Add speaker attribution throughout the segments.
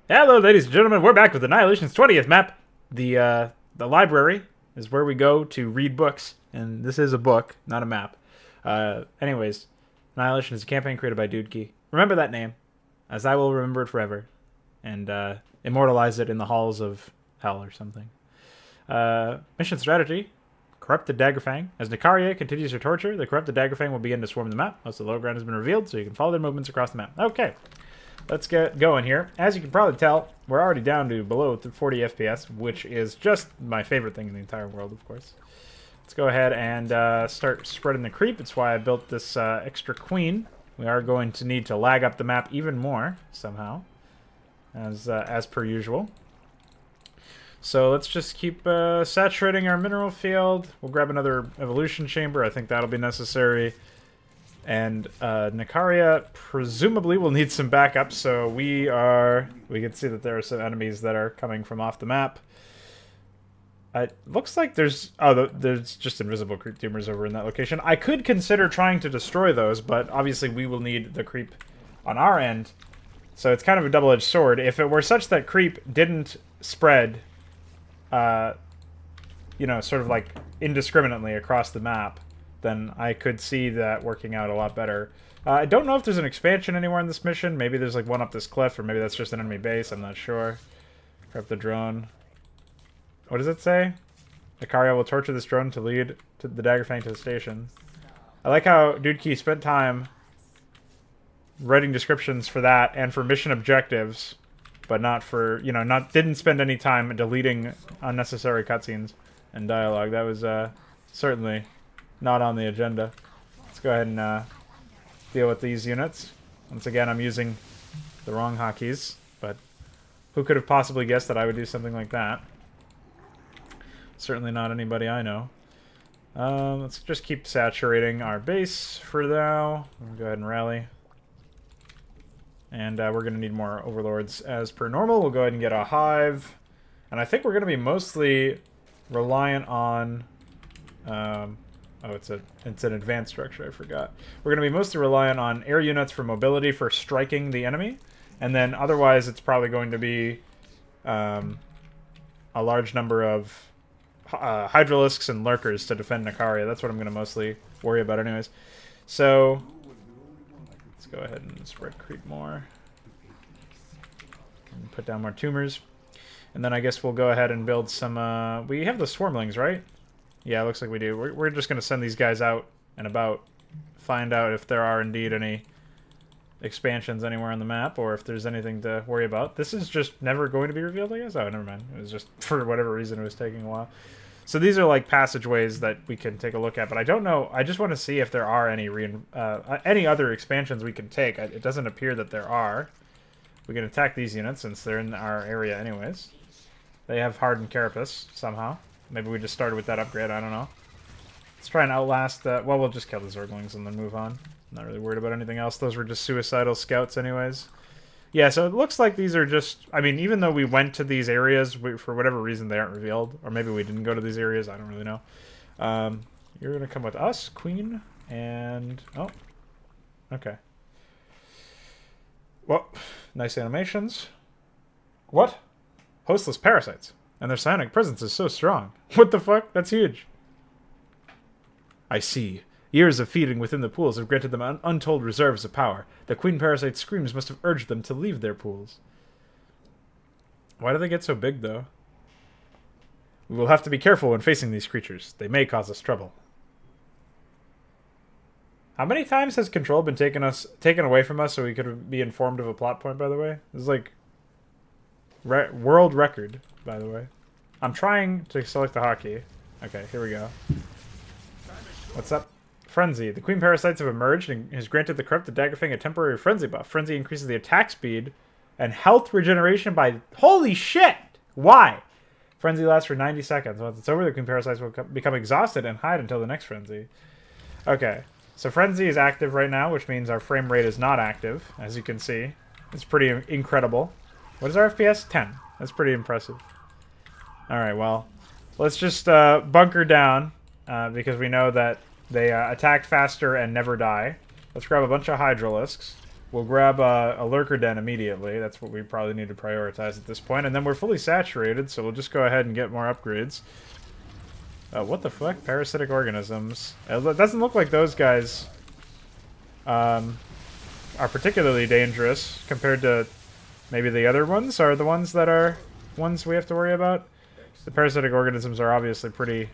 Speaker 1: Hello, ladies and gentlemen. We're back with Annihilation's 20th map. The library is where we go to read books, and this is a book, not a map. Anyways, Annihilation is a campaign created by Dudki. Remember that name, as I will remember it forever, and immortalize it in the halls of hell or something. Mission strategy: corrupt the Daggerfang. As Nikaria continues her torture, the corrupted Daggerfang will begin to swarm the map. Most of the lower ground has been revealed, so you can follow their movements across the map. Okay. Let's get going here. As you can probably tell, we're already down to below 40 FPS, which is just my favorite thing in the entire world, of course. Let's go ahead and start spreading the creep. It's why I built this extra queen. We are going to need to lag up the map even more, somehow, as per usual. So let's just keep saturating our mineral field. We'll grab another evolution chamber. I think that'll be necessary. And Nikaria presumably will need some backup, so we can see that there are some enemies that are coming from off the map. It looks like there's just invisible creep tumors over in that location. I could consider trying to destroy those, but obviously we will need the creep on our end. So it's kind of a double-edged sword. If it were such that creep didn't spread, you know, sort of like indiscriminately across the map, then I could see that working out a lot better. I don't know if there's an expansion anywhere in this mission. Maybe there's like one up this cliff, or maybe that's just an enemy base. I'm not sure. Grab the drone. What does it say? Nikaria will torture this drone to lead to the Daggerfang to the station. I like how Dudki spent time writing descriptions for that and for mission objectives, but not for, you know, didn't spend any time deleting unnecessary cutscenes and dialogue. That was certainly not on the agenda. Let's go ahead and deal with these units. Once again, I'm using the wrong hotkeys, but who could have possibly guessed that I would do something like that? Certainly not anybody I know. Let's just keep saturating our base for now. We'll go ahead and rally. And we're going to need more overlords as per normal. We'll go ahead and get a hive. And I think we're going to be mostly reliant on... oh, it's an advanced structure, I forgot. We're going to be mostly reliant on air units for mobility for striking the enemy. And then otherwise it's probably going to be a large number of hydralisks and lurkers to defend Nikaria. That's what I'm going to mostly worry about anyways. So let's go ahead and spread creep more. And put down more tumors. And then I guess we'll go ahead and build some... we have the swarmlings, right? Yeah, it looks like we do. We're just going to send these guys out and about, find out if there are indeed any expansions anywhere on the map, or if there's anything to worry about. This is just never going to be revealed, I guess? Oh, never mind. It was just, for whatever reason, it was taking a while. So these are like passageways that we can take a look at, but I don't know. I just want to see if there are any other expansions we can take. It doesn't appear that there are. We can attack these units since they're in our area anyways. They have hardened carapace somehow. Maybe we just started with that upgrade, I don't know. Let's try and outlast that. Well, we'll just kill the Zerglings and then move on. Not really worried about anything else. Those were just suicidal scouts anyways. Yeah, so it looks like these are just... I mean, even though we went to these areas, for whatever reason they aren't revealed. Or maybe we didn't go to these areas, I don't really know. You're going to come with us, Queen, and... Oh. Okay. Well, nice animations. What? Hostless parasites. And their psionic presence is so strong. What the fuck? That's huge. I see. Years of feeding within the pools have granted them untold reserves of power. The queen parasite's screams must have urged them to leave their pools. Why do they get so big, though? We will have to be careful when facing these creatures. They may cause us trouble. How many times has control been taken away from us so we could be informed of a plot point, by the way? This is like... world record, by the way. I'm trying to select the hotkey. Okay, here we go. What's up? Frenzy. The queen parasites have emerged and has granted the corrupted Daggerfang a temporary frenzy buff. Frenzy increases the attack speed and health regeneration by... Holy shit! Why? Frenzy lasts for 90 seconds. Once it's over, the queen parasites will become exhausted and hide until the next frenzy. Okay, so Frenzy is active right now, which means our frame rate is not active, as you can see. It's pretty incredible. What is our FPS? 10. That's pretty impressive. Alright, well, let's just bunker down, because we know that they attack faster and never die. Let's grab a bunch of Hydralisks. We'll grab a lurker den immediately. That's what we probably need to prioritize at this point. And then we're fully saturated, so we'll just go ahead and get more upgrades. What the fuck? Parasitic organisms. It doesn't look like those guys are particularly dangerous compared to maybe the other ones are the ones that are ones we have to worry about. The parasitic organisms are obviously pretty...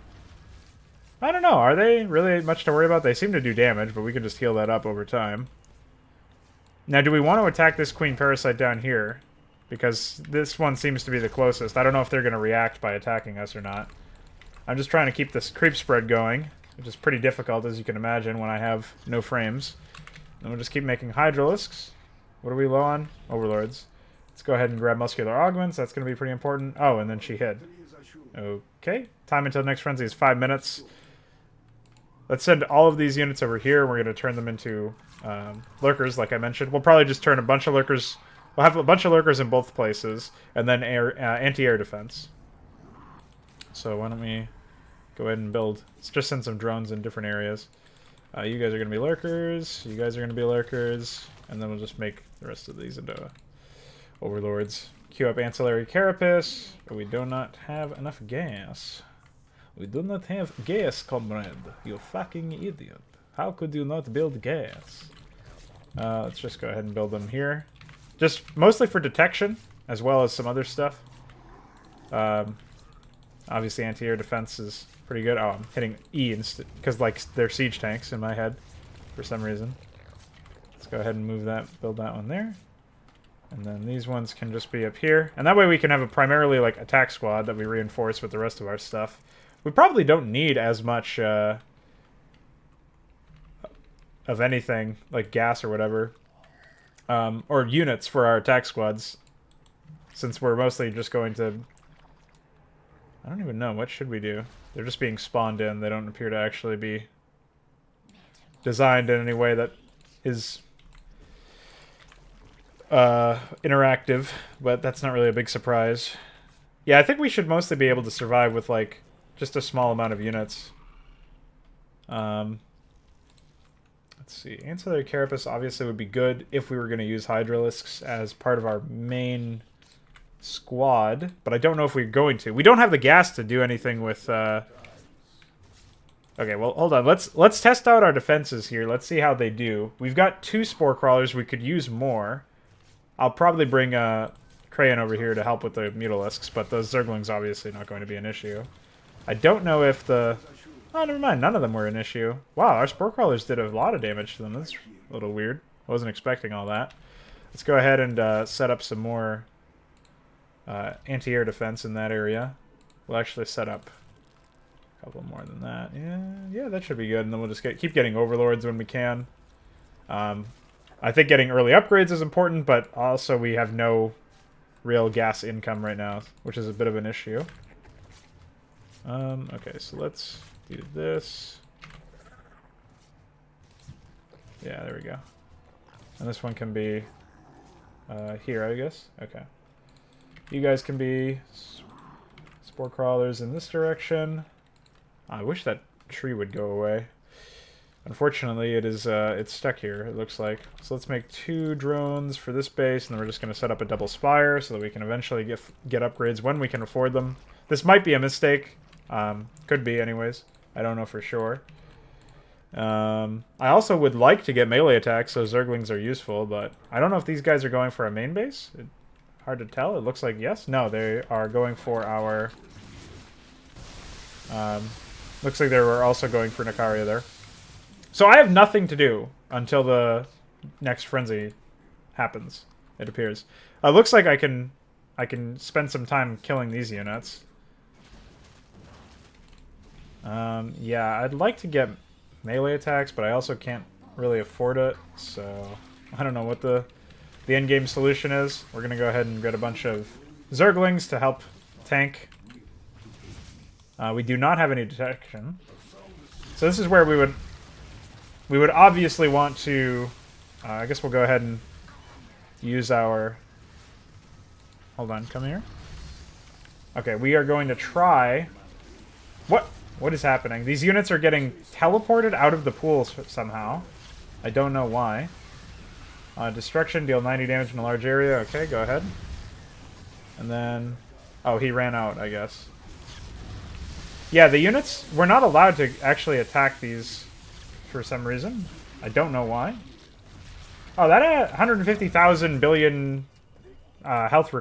Speaker 1: I don't know. Are they really much to worry about? They seem to do damage, but we can just heal that up over time. Now, do we want to attack this queen parasite down here? Because this one seems to be the closest. I don't know if they're going to react by attacking us or not. I'm just trying to keep this creep spread going, which is pretty difficult, as you can imagine, when I have no frames. And we'll just keep making Hydralisks. What are we low on? Overlords. Let's go ahead and grab muscular augments. That's going to be pretty important. Oh, and then she hid. Okay. Time until next frenzy is 5 minutes. Let's send all of these units over here. We're going to turn them into lurkers, like I mentioned. We'll probably just turn a bunch of lurkers... We'll have a bunch of lurkers in both places, and then anti-air defense. So why don't we go ahead and build... Let's just send some drones in different areas. You guys are going to be lurkers. You guys are going to be lurkers. And then we'll just make the rest of these into overlords. Queue up ancillary carapace. We do not have enough gas. We do not have gas, comrade. You fucking idiot. How could you not build gas? Let's just go ahead and build them here. Just mostly for detection, as well as some other stuff. Obviously, anti-air defense is pretty good. Oh, I'm hitting E instead, because like they're siege tanks in my head, for some reason. Let's go ahead and move that, build that one there. And then these ones can just be up here. And that way we can have a primarily like attack squad that we reinforce with the rest of our stuff. We probably don't need as much of anything, like gas or whatever. Or units for our attack squads. Since we're mostly just going to... I don't even know. What should we do? They're just being spawned in. They don't appear to actually be designed in any way that is interactive. But that's not really a big surprise. Yeah, I think we should mostly be able to survive with, like, just a small amount of units. Let's see. Ancillary Carapace obviously would be good if we were going to use Hydralisks as part of our main squad, but I don't know if we're going to. We don't have the gas to do anything with... Okay, well, hold on. Let's test out our defenses here. Let's see how they do. We've got 2 Spore Crawlers. We could use more. I'll probably bring Crayon over here to help with the Mutalisks, but those Zerglings obviously not going to be an issue. I don't know if the... Oh, never mind. None of them were an issue. Wow, our Spore Crawlers did a lot of damage to them. That's a little weird. I wasn't expecting all that. Let's go ahead and set up some more anti-air defense in that area. We'll actually set up a couple more than that. Yeah, that should be good. And then we'll just keep getting Overlords when we can. I think getting early upgrades is important, but also we have no real gas income right now, which is a bit of an issue. Okay, so let's do this. Yeah, there we go. And this one can be here, I guess. Okay. You guys can be Spore Crawlers in this direction. I wish that tree would go away. Unfortunately, it is it's stuck here, it looks like. So let's make 2 drones for this base, and then we're just going to set up a double spire so that we can eventually get upgrades when we can afford them. This might be a mistake. Could be, anyways. I don't know for sure. I also would like to get melee attacks, so Zerglings are useful, but I don't know if these guys are going for a main base. Hard to tell. It looks like yes. No, they are going for our... looks like they were also going for Nakaria there. So I have nothing to do until the next frenzy happens, it appears. Looks like I can spend some time killing these units. Yeah, I'd like to get melee attacks, but I also can't really afford it, so I don't know what the endgame solution is. We're gonna go ahead and get a bunch of Zerglings to help tank. We do not have any detection. So this is where we would obviously want to... I guess we'll go ahead and use our... Hold on, come here. Okay, we are going to try... What? What is happening? These units are getting teleported out of the pool somehow. I don't know why. Destruction, deal 90 damage in a large area. Okay, go ahead. And then... Oh, he ran out, I guess. Yeah, the units... We're not allowed to actually attack these for some reason. I don't know why. Oh, that 150,000 billion health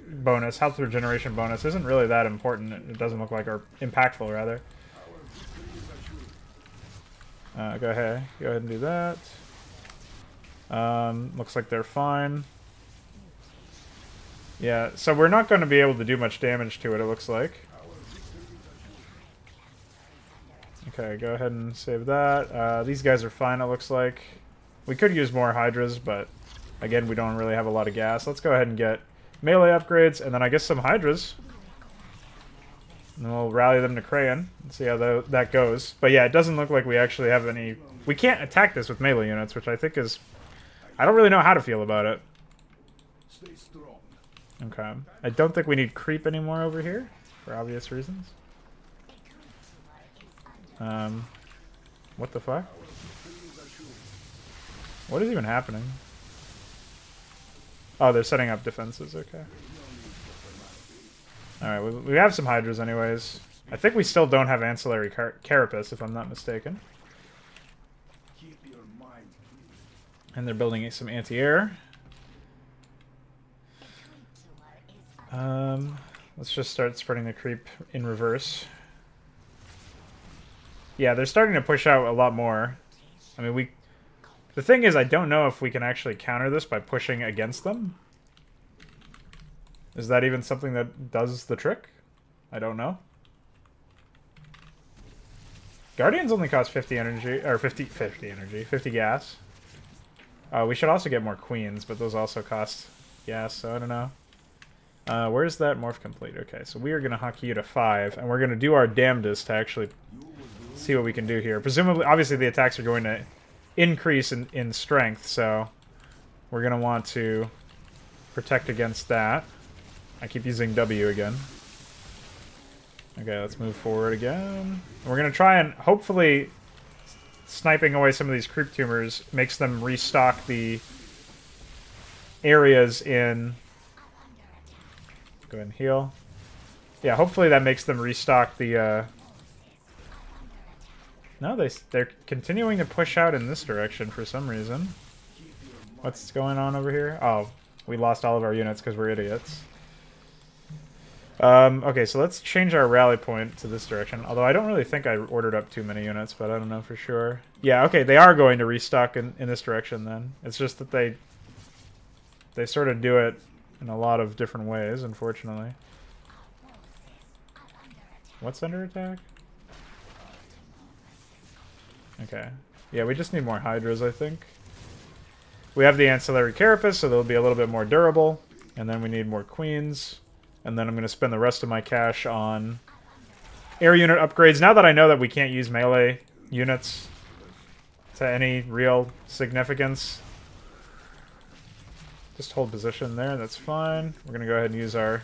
Speaker 1: bonus, health regeneration bonus, isn't really that important. It doesn't look like, or impactful, rather. Go ahead and do that. Looks like they're fine. Yeah, so we're not going to be able to do much damage to it, it looks like. Okay, go ahead and save that. These guys are fine, it looks like. We could use more Hydras, but again, we don't really have a lot of gas. Let's go ahead and get melee upgrades, and then I guess some Hydras. And then we'll rally them to Crayon and see how that goes. But yeah, it doesn't look like we actually have any... We can't attack this with melee units, which I think is... I don't really know how to feel about it. Okay. I don't think we need creep anymore over here, for obvious reasons. What the fuck? What is even happening? Oh, they're setting up defenses, okay. Alright, we have some Hydras anyways. I think we still don't have Ancillary Carapace, if I'm not mistaken. And they're building some anti-air. Let's just start spreading the creep in reverse. Yeah, they're starting to push out a lot more. I mean, the thing is, I don't know if we can actually counter this by pushing against them. Is that even something that does the trick? I don't know. Guardians only cost 50 energy, or 50 energy, 50 gas. We should also get more queens, but those also cost gas, so I don't know. Where's that morph complete? Okay, so we are going to hockey you to 5, and we're going to do our damnedest to actually see what we can do here. Presumably, obviously the attacks are going to increase in strength, so we're going to want to protect against that. I keep using W again. Okay, let's move forward again. We're going to try and hopefully sniping away some of these creep tumors makes them restock the areas in... Go ahead and heal. Yeah, hopefully that makes them restock the... No, they're continuing to push out in this direction for some reason. What's going on over here? Oh, we lost all of our units because we're idiots. Okay, so let's change our rally point to this direction. Although I don't really think I ordered up too many units, but I don't know for sure. Yeah, okay, they are going to restock in this direction then. It's just that they sort of do it in a lot of different ways, unfortunately. What's under attack? Okay. Yeah, we just need more Hydras, I think. We have the Ancillary Carapace, so they'll be a little bit more durable. And then we need more Queens. And then I'm going to spend the rest of my cash on air unit upgrades. Now that I know that we can't use melee units to any real significance. Just hold position there, that's fine. We're going to go ahead and use our...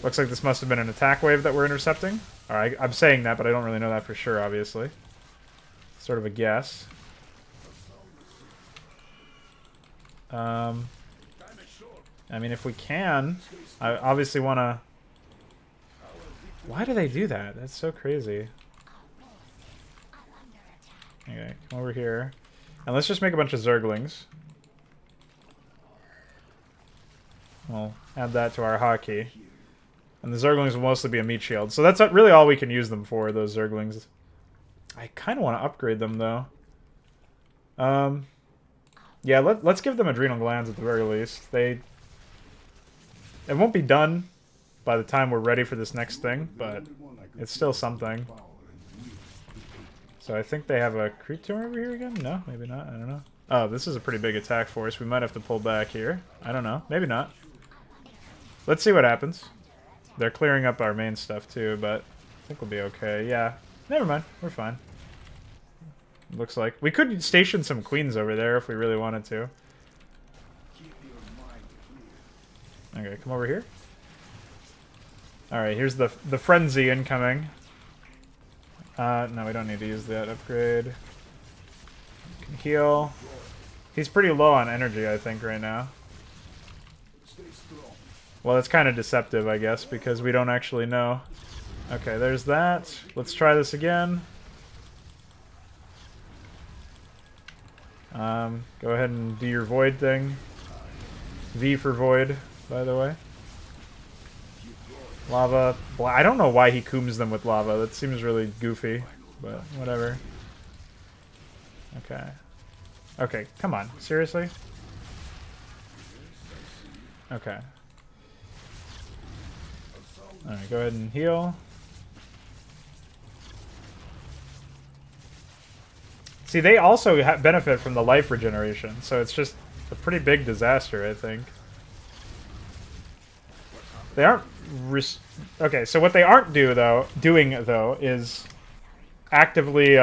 Speaker 1: Looks like this must have been an attack wave that we're intercepting. Alright, I'm saying that, but I don't really know that for sure, obviously. Sort of a guess. I mean, if we can, I obviously want to... Why do they do that? That's so crazy. Okay, come over here. And let's just make a bunch of Zerglings. We'll add that to our hockey. And the Zerglings will mostly be a meat shield. So that's really all we can use them for, those Zerglings. I kind of want to upgrade them, though. Yeah, let's give them adrenal glands at the very least. It won't be done by the time we're ready for this next thing, but it's still something. So I think they have a creep tumor over here again? No, maybe not. I don't know. Oh, this is a pretty big attack force. We might have to pull back here. I don't know. Maybe not. Let's see what happens. They're clearing up our main stuff too, but I think we'll be okay. Yeah. Never mind. We're fine. Looks like. We could station some queens over there if we really wanted to. Okay, come over here. Alright, here's the frenzy incoming. No, we don't need to use that upgrade. Can heal. He's pretty low on energy, I think, right now. Well, it's kind of deceptive, I guess, because we don't actually know. Okay, there's that. Let's try this again. Go ahead and do your void thing. V for void, by the way. Lava. I don't know why he coombs them with lava. That seems really goofy, but whatever. Okay. Okay, come on. Seriously? Okay. Alright, go ahead and heal. See, they also benefit from the life regeneration, so it's just a pretty big disaster, I think. They aren't... Okay, so what they aren't doing, though, is actively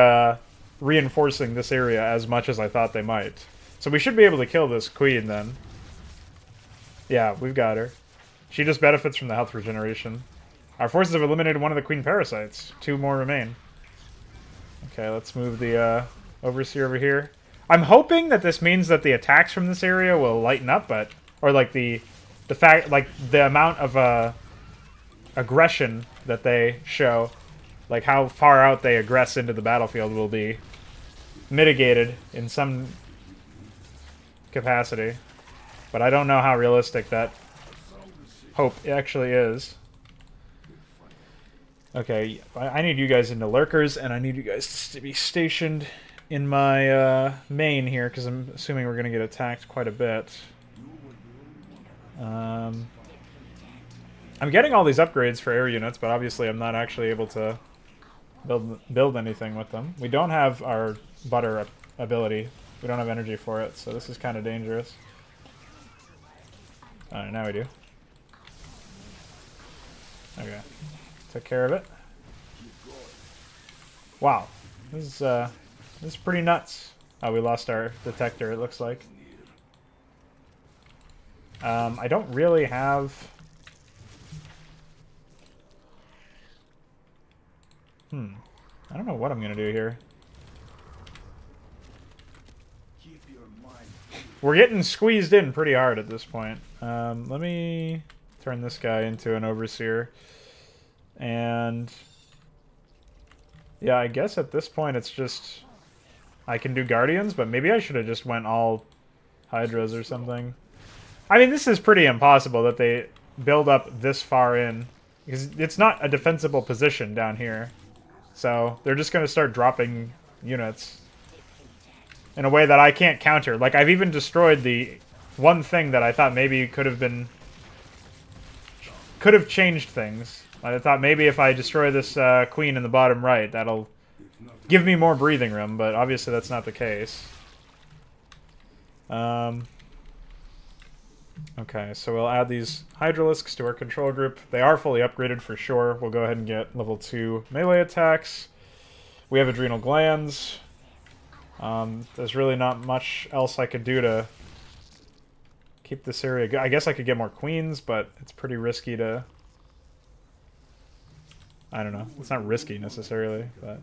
Speaker 1: reinforcing this area as much as I thought they might. So we should be able to kill this queen, then. Yeah, we've got her. She just benefits from the health regeneration. Our forces have eliminated one of the queen parasites. 2 more remain. Okay, let's move the overseer over here. I'm hoping that this means that the attacks from this area will lighten up, but... Or, like, the fact... Like, the amount of aggression that they show, like, how far out they aggress into the battlefield will be mitigated in some capacity. But I don't know how realistic that hope actually is. Okay, I need you guys into lurkers, and I need you guys to be stationed in my main here, because I'm assuming we're going to get attacked quite a bit. I'm getting all these upgrades for air units, but obviously I'm not actually able to build anything with them. We don't have our butter ability. We don't have energy for it, so this is kind of dangerous. Alright, now we do. Okay. Took care of it. Wow. This is pretty nuts. Oh, we lost our detector, it looks like. I don't really have... I don't know what I'm gonna do here. We're getting squeezed in pretty hard at this point. Let me turn this guy into an overseer. And... yeah, I guess at this point it's just... I can do guardians, but maybe I should have just went all hydras or something. I mean, this is pretty impossible that they build up this far in. Because it's not a defensible position down here. So they're just going to start dropping units in a way that I can't counter. Like, I've even destroyed the one thing that I thought maybe could have changed things. I thought maybe if I destroy this queen in the bottom right, that'll give me more breathing room, but obviously that's not the case. Okay, so we'll add these Hydralisks to our control group. They are fully upgraded for sure. We'll go ahead and get level 2 melee attacks. We have adrenal glands. There's really not much else I could do to keep this area good. I guess I could get more queens, but it's pretty risky to... I don't know. It's not risky necessarily, but...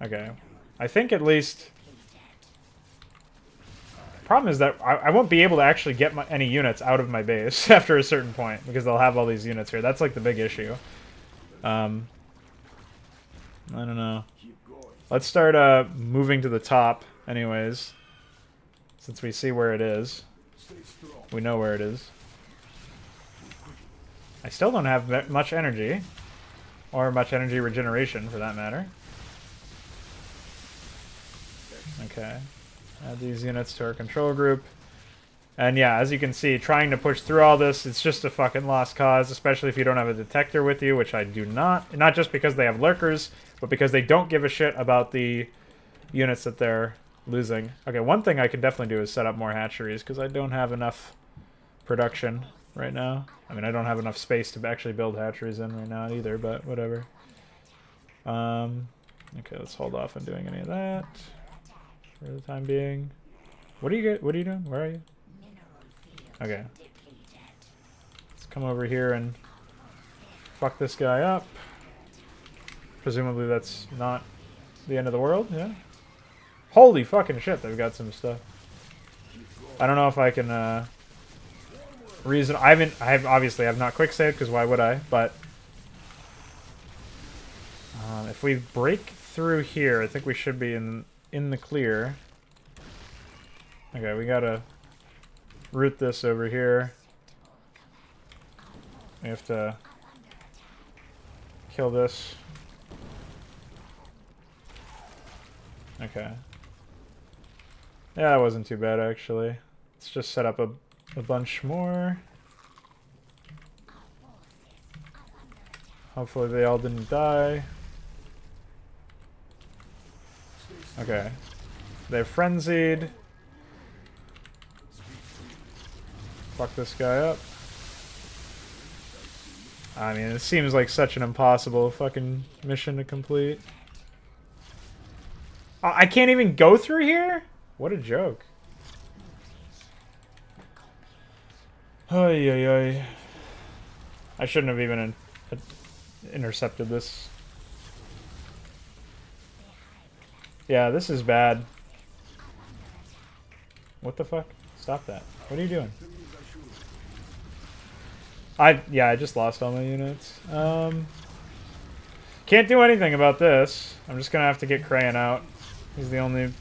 Speaker 1: Okay. I think at least... Problem is that I won't be able to actually get any units out of my base after a certain point, because they'll have all these units here. That's like the big issue. I don't know. Let's start moving to the top anyways, since we see where it is. We know where it is. I still don't have much energy, or much energy regeneration for that matter. Okay. Add these units to our control group. And yeah, as you can see, trying to push through all this, it's just a fucking lost cause, especially if you don't have a detector with you, which I do not. Not just because they have lurkers, but because they don't give a shit about the units that they're losing. Okay, one thing I can definitely do is set up more hatcheries, because I don't have enough production right now. I mean, I don't have enough space to actually build hatcheries in right now either, but whatever. Okay, let's hold off on doing any of that for the time being. What are you doing? Where are you? Okay. Let's come over here and fuck this guy up. Presumably that's not the end of the world, yeah? Holy fucking shit, they've got some stuff. I don't know if I can reason. I obviously have not quick saved because why would I? But if we break through here, I think we should be in the clear. Okay, we gotta root this over here. We have to kill this. Okay. Yeah, that wasn't too bad, actually. Let's just set up a bunch more. Hopefully they all didn't die. Okay. They're frenzied. Fuck this guy up. I mean, it seems like such an impossible fucking mission to complete. I can't even go through here? What a joke. Ay, ay, ay. I shouldn't have even intercepted this. Yeah, this is bad. What the fuck? Stop that. What are you doing? Yeah, I just lost all my units. Can't do anything about this. I'm just gonna have to get Crayon out. He's the only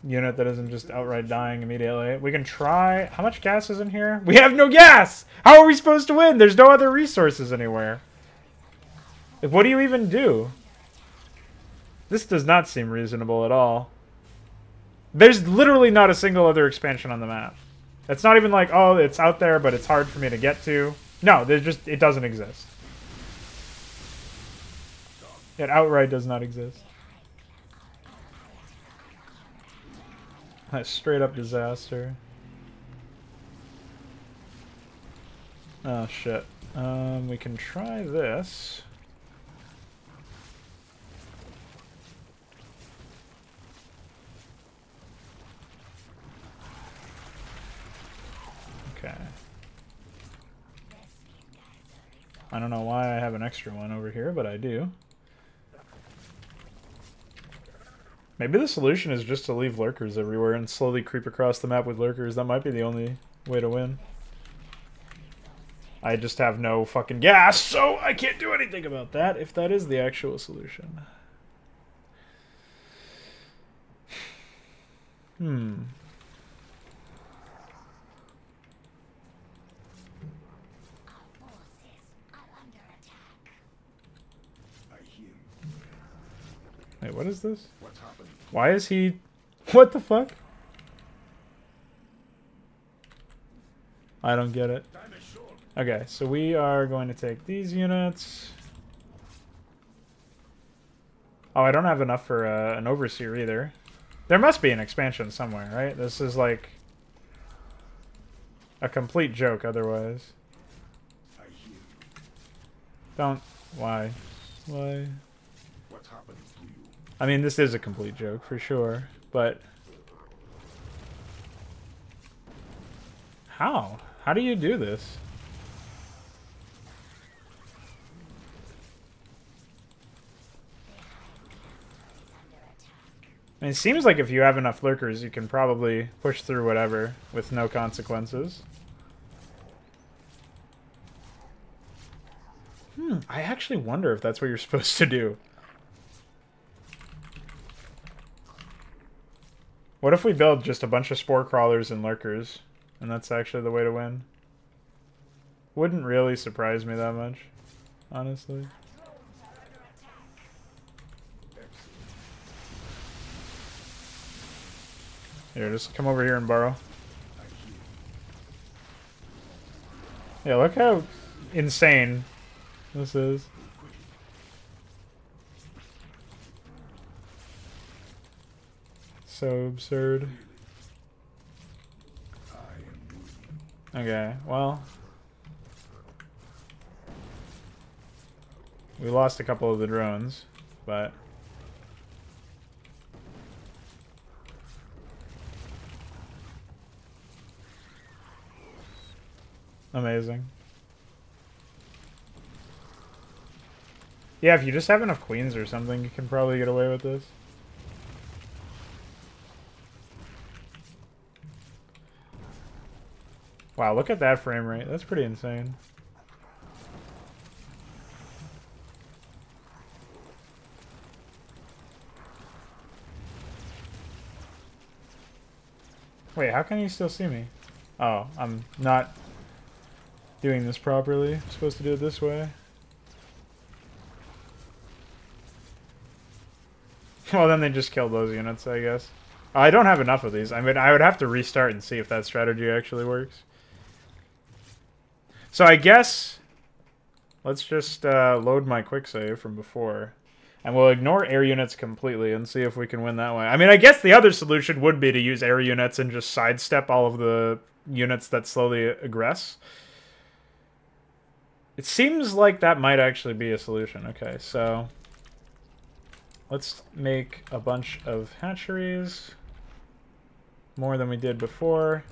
Speaker 1: unit that isn't just outright dying immediately. We can try... How much gas is in here? We have no gas! How are we supposed to win? There's no other resources anywhere. Like, what do you even do? This does not seem reasonable at all. There's literally not a single other expansion on the map. It's not even like, oh, it's out there, but it's hard for me to get to. No, there's just... It doesn't exist. It outright does not exist. A straight up disaster. Oh shit. We can try this. Okay. I don't know why I have an extra one over here, but I do. Maybe the solution is just to leave lurkers everywhere and slowly creep across the map with lurkers. That might be the only way to win. I just have no fucking gas, so I can't do anything about that if that is the actual solution. Wait, what is this? Why is he... What the fuck? I don't get it. Okay, so we are going to take these units. Oh, I don't have enough for an overseer either. There must be an expansion somewhere, right? This is like a complete joke otherwise. Don't... Why? Why? I mean, this is a complete joke, for sure, but... How? How do you do this? I mean, it seems like if you have enough lurkers, you can probably push through whatever with no consequences. I actually wonder if that's what you're supposed to do. What if we build just a bunch of spore crawlers and lurkers, and that's actually the way to win? Wouldn't really surprise me that much, honestly. Here, just come over here and borrow. Yeah, look how insane this is. So absurd. Okay, well. We lost a couple of the drones, but... Amazing. Yeah, if you just have enough queens or something, you can probably get away with this. Wow, look at that frame rate. That's pretty insane. Wait, how can you still see me? Oh, I'm not doing this properly. I'm supposed to do it this way. Well, then they just killed those units, I guess. I don't have enough of these. I mean, I would have to restart and see if that strategy actually works. So I guess... Let's just load my quick save from before. And we'll ignore air units completely and see if we can win that way. I mean, I guess the other solution would be to use air units and just sidestep all of the units that slowly aggress. It seems like that might actually be a solution. Okay, so... Let's make a bunch of hatcheries. More than we did before.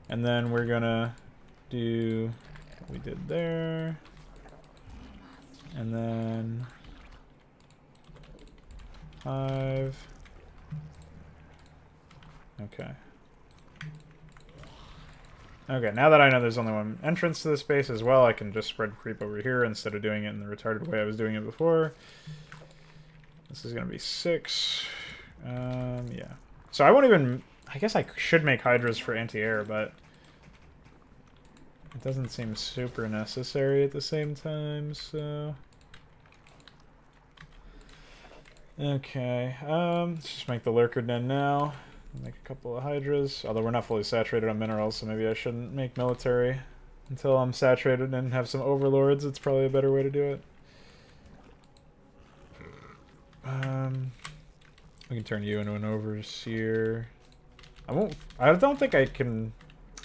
Speaker 1: And then we're gonna do what we did there. And then 5. Okay. Okay, now that I know there's only one entrance to this base as well, I can just spread creep over here instead of doing it in the retarded way I was doing it before. This is going to be 6. Yeah. So I won't even... I guess I should make hydras for anti-air, but... It doesn't seem super necessary at the same time, so... Okay, let's just make the lurker den now. Make a couple of hydras, although we're not fully saturated on minerals, so maybe I shouldn't make military until I'm saturated and have some overlords. It's probably a better way to do it. We can turn you into an overseer. I don't think I can...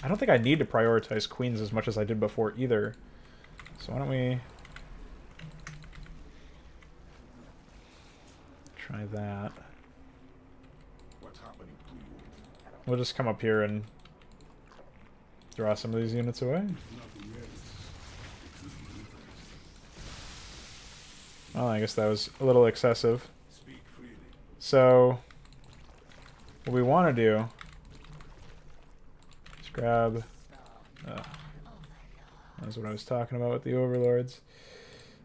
Speaker 1: I don't think I need to prioritize queens as much as I did before either. So why don't we... try that.
Speaker 2: What's happening to you?
Speaker 1: We'll just come up here and draw some of these units away. Well, I guess that was a little excessive. So, what we want to do is grab... that's what I was talking about with the overlords.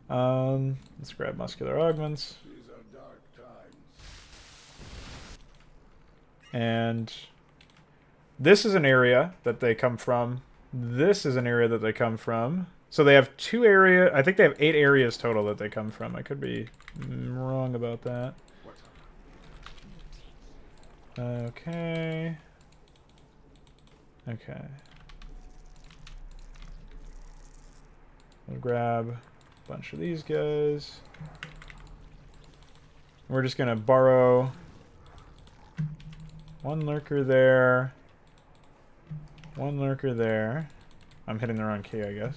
Speaker 1: Let's grab muscular augments.
Speaker 2: These are dark times.
Speaker 1: And this is an area that they come from. This is an area that they come from. So they have 2 area. I think they have 8 areas total that they come from. I could be wrong about that. Okay. Okay. We'll grab a bunch of these guys. We're just gonna borrow 1 lurker there. 1 lurker there. I'm hitting the wrong key, I guess.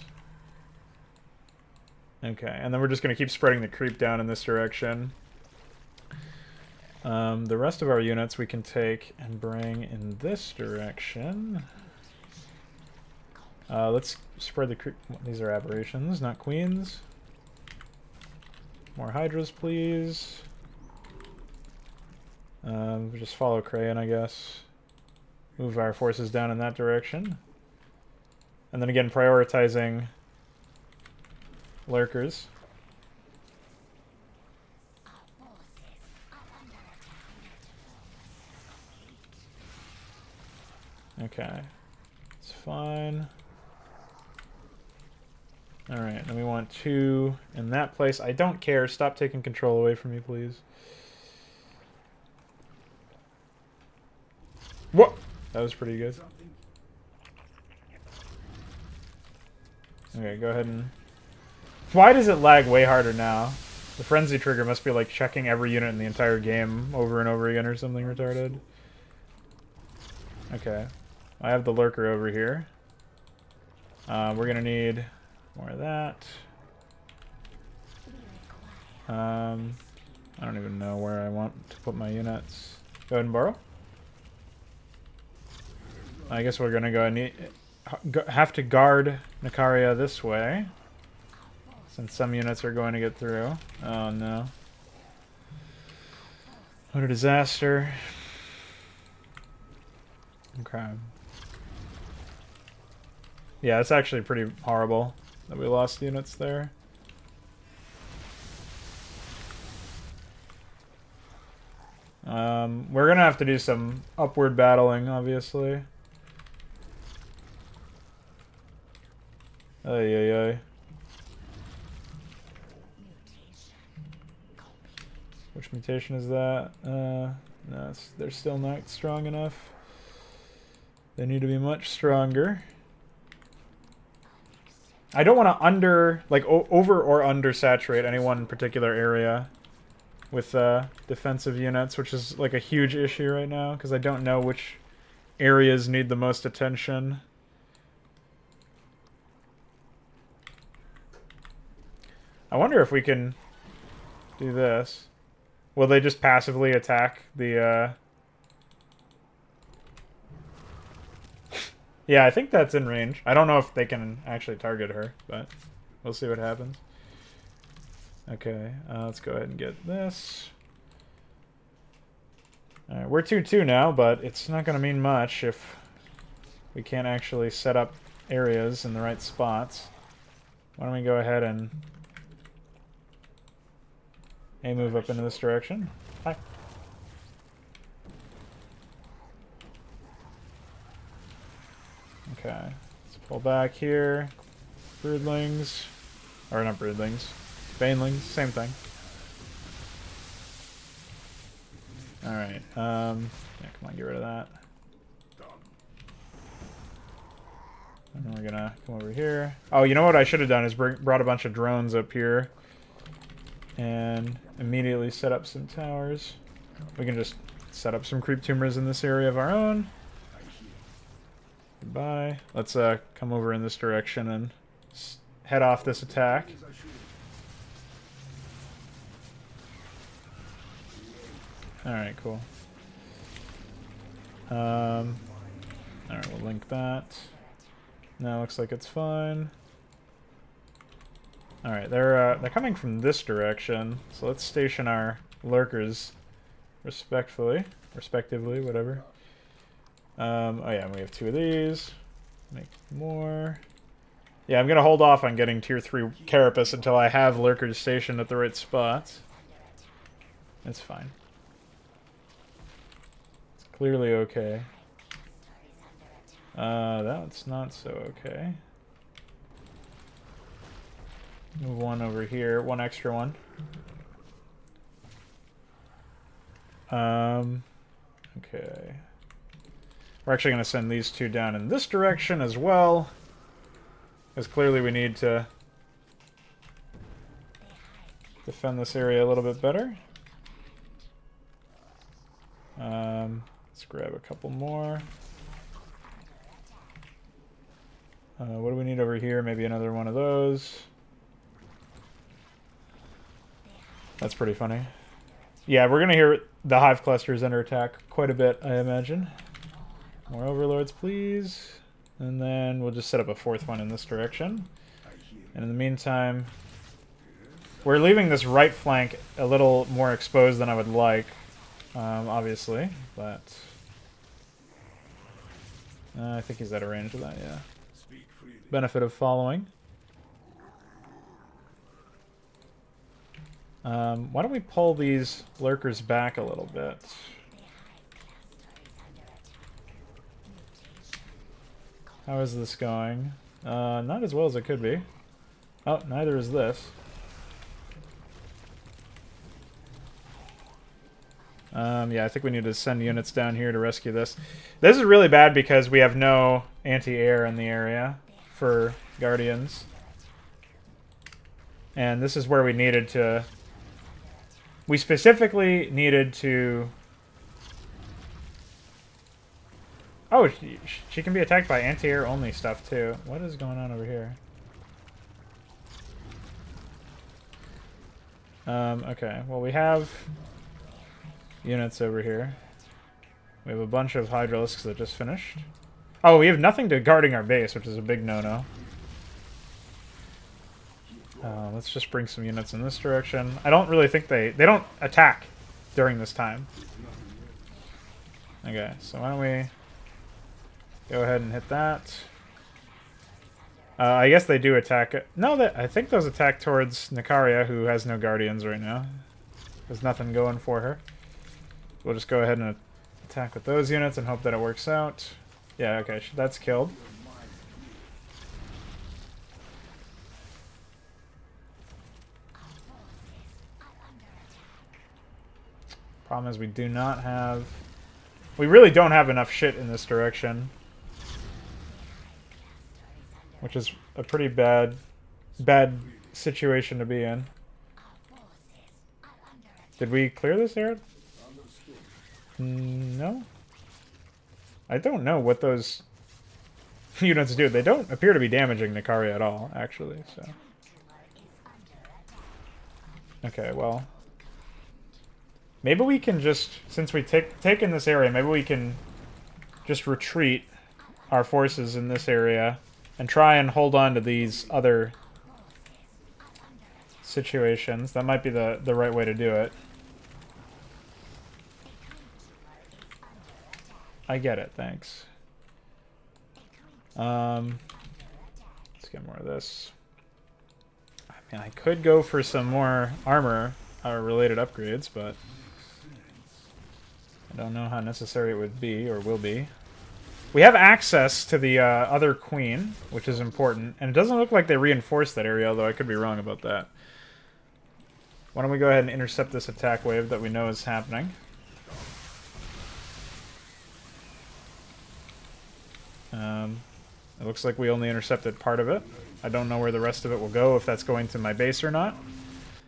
Speaker 1: Okay, and then we're just gonna keep spreading the creep down in this direction. The rest of our units we can take and bring in this direction. Let's spread the creep. These are aberrations, not queens. More hydras, please. Just follow Crayon, I guess. Move our forces down in that direction. And then again, prioritizing lurkers. Okay, it's fine. Alright, then we want 2 in that place. I don't care. Stop taking control away from me, please. What? That was pretty good. Okay, go ahead and... Why does it lag way harder now? The frenzy trigger must be like checking every unit in the entire game over and over again or something retarded. Okay. I have the lurker over here. We're gonna need more of that. I don't even know where I want to put my units. Go ahead and borrow. I guess we're gonna have to guard Nicaria this way, since some units are going to get through. Oh no. What a disaster. Okay. Yeah, it's actually pretty horrible that we lost units there. We're gonna have to do some upward battling, obviously. Ay, ay, ay. Which mutation is that? No, they're still not strong enough. They need to be much stronger. I don't want to over or under saturate any one particular area with defensive units, which is like a huge issue right now because I don't know which areas need the most attention. I wonder if we can do this. Will they just passively attack the... Yeah, I think that's in range. I don't know if they can actually target her, but we'll see what happens. Okay, let's go ahead and get this. Alright, we're 2-2 now, but it's not going to mean much if we can't actually set up areas in the right spots. Why don't we go ahead and... move up into this direction. Hi. Okay, let's pull back here. Broodlings. Or not broodlings. Banelings, same thing. Alright, yeah, come on, get rid of that. And then we're gonna come over here. Oh, you know what I should have done is brought a bunch of drones up here. And immediately set up some towers. We can just set up some creep tumors in this area of our own. Goodbye. Let's come over in this direction and head off this attack. Alright, cool. Alright, we'll link that. Now looks like it's fine. Alright, they're coming from this direction, so let's station our lurkers respectively, whatever. Oh yeah, we have 2 of these. Make more. Yeah, I'm gonna hold off on getting tier 3 carapace until I have lurkers stationed at the right spots. It's fine. It's clearly okay. That's not so okay. Move one over here, one extra one. Okay. We're actually going to send these 2 down in this direction as well. Because clearly we need to defend this area a little bit better. Let's grab a couple more. What do we need over here? Maybe another one of those. That's pretty funny. Yeah, we're going to hear the hive clusters under attack quite a bit, I imagine. More overlords, please. And then we'll just set up a 4th one in this direction. And in the meantime, we're leaving this right flank a little more exposed than I would like, obviously. But I think he's out of range of that, yeah. Benefit of following. Why don't we pull these lurkers back a little bit? How is this going? Not as well as it could be. Oh, neither is this. Yeah, I think we need to send units down here to rescue this. This is really bad because we have no anti-air in the area for Guardians. And this is where we needed to... We specifically needed to... Oh, she can be attacked by anti-air only stuff too. What is going on over here? Okay, well we have units over here. We have a bunch of Hydralisks that just finished. Oh, we have nothing to guarding our base, which is a big no-no. Let's just bring some units in this direction. I don't really think they don't attack during this time. Okay, so why don't we go ahead and hit that. I guess they do attack it. No, I think those attack towards Nicaria, who has no guardians right now. There's nothing going for her. We'll just go ahead and attack with those units and hope that it works out. Yeah, okay, that's killed. Problem is we do not have... We really don't have enough shit in this direction. Which is a pretty bad situation to be in. Did we clear this area? No? I don't know what those units do. They don't appear to be damaging Nicaria at all, actually, so... Okay, well... Maybe we can just, since we taken this area, maybe we can just retreat our forces in this area and try and hold on to these other situations. That might be the right way to do it. I get it, thanks. Let's get more of this. I mean, I could go for some more armor related upgrades, but I don't know how necessary it would be or will be. We have access to the other queen, which is important, and it doesn't look like they reinforced that area, although I could be wrong about that. Why don't we go ahead and intercept this attack wave that we know is happening. It looks like we only intercepted part of it. I don't know where the rest of it will go, if that's going to my base or not.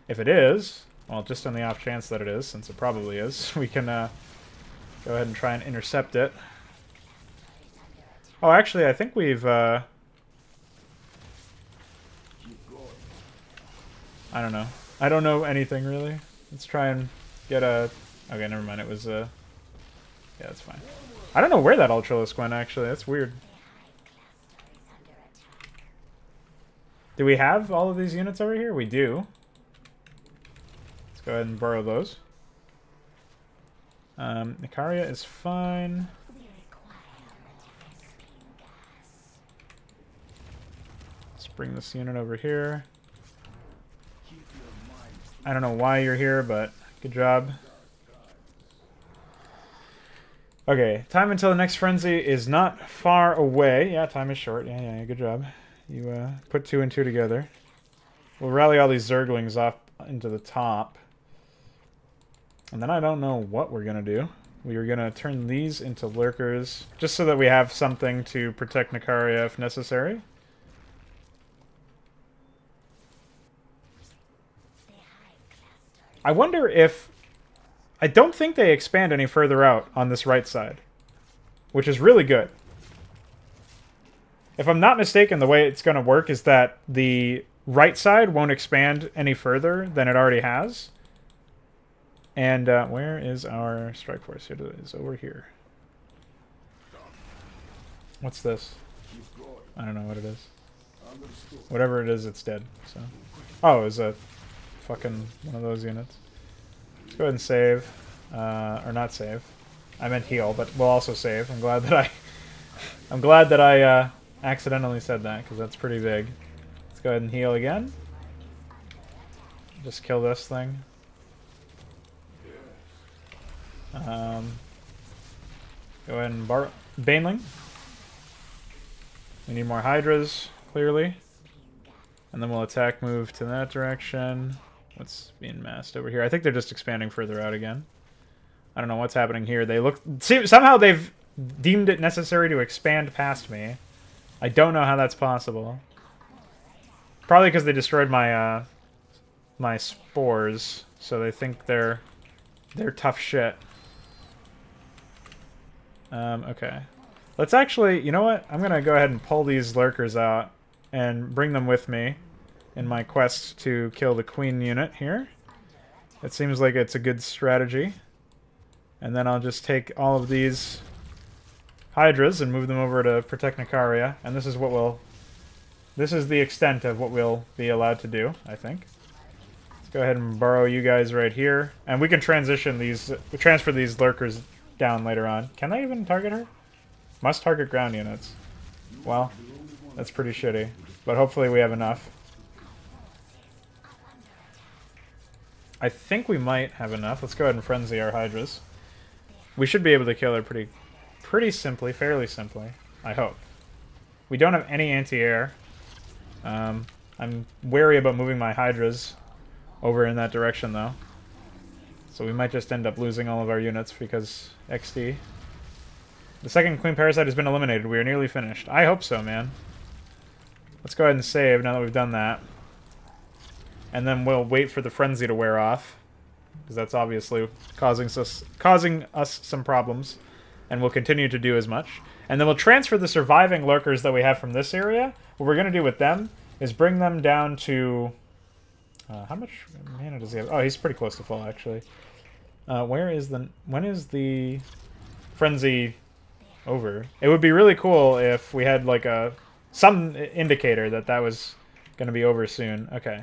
Speaker 1: If it is, well, just on the off chance that it is, since it probably is, we can go ahead and try and intercept it. Oh, actually, I think we've... I don't know. I don't know anything, really. Let's try and get a... Okay, never mind. It was... Yeah, that's fine. I don't know where that Ultralisk went, actually. That's weird. Do we have all of these units over here? We do. Let's go ahead and borrow those. Nicaria is fine. Let's bring this unit over here. I don't know why you're here, but good job. Okay, time until the next frenzy is not far away. Yeah, time is short. Yeah, good job. You put 2 and 2 together. We'll rally all these Zerglings off into the top. And then I don't know what we're going to do. We are going to turn these into lurkers, just so that we have something to protect Nicaria if necessary. I wonder if... I don't think they expand any further out on this right side, which is really good. If I'm not mistaken, the way it's going to work is that the right side won't expand any further than it already has. And where is our strike force? It is over here. What's this? I don't know what it is. Whatever it is, it's dead. So, oh, it was a fucking one of those units. Let's go ahead and save, or not save. I meant heal, but we'll also save. I'm glad that I accidentally said that, because that's pretty big. Let's go ahead and heal again. Just kill this thing. Go ahead and borrow Baneling. We need more Hydras, clearly. And then we'll attack move to that direction. What's being massed over here? I think they're just expanding further out again. I don't know what's happening here. They look... See, somehow they've deemed it necessary to expand past me. I don't know how that's possible. Probably because they destroyed my my spores, so they think they're tough shit. Okay. Let's actually... You know what? I'm gonna go ahead and pull these lurkers out and bring them with me in my quest to kill the queen unit here. It seems like it's a good strategy. And then I'll just take all of these Hydras and move them over to protect Nicaria. And this is what we'll... This is the extent of what we'll be allowed to do, I think. Let's go ahead and borrow you guys right here. And we can transition these... transfer these lurkers down later on. Can they even target her? Must target ground units. Well, that's pretty shitty. But hopefully we have enough. I think we might have enough. Let's go ahead and frenzy our Hydras. We should be able to kill her pretty simply, fairly simply. I hope. We don't have any anti-air. I'm wary about moving my Hydras over in that direction, though. So we might just end up losing all of our units because XD. The second Queen Parasite has been eliminated. We are nearly finished. I hope so, man. Let's go ahead and save now that we've done that. And then we'll wait for the Frenzy to wear off. Because that's obviously causing us some problems. And we'll continue to do as much. And then we'll transfer the surviving lurkers that we have from this area. What we're going to do with them is bring them down to... how much mana does he have? Oh, he's pretty close to full, actually. When is the Frenzy over? It would be really cool if we had like some indicator that was going to be over soon. Okay.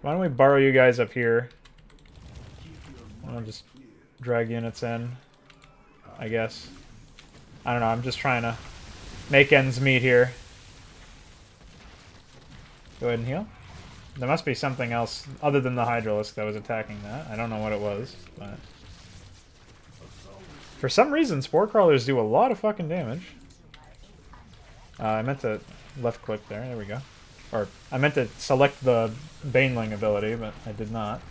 Speaker 1: Why don't we borrow you guys up here? I'll just drag units in, I guess. I don't know, I'm just trying to make ends meet here. Go ahead and heal. There must be something else other than the Hydralisk that was attacking that. I don't know what it was, but... For some reason, Spore Crawlers do a lot of fucking damage. I meant to left-click there. There we go. Or, I meant to select the Baneling ability, but I did not.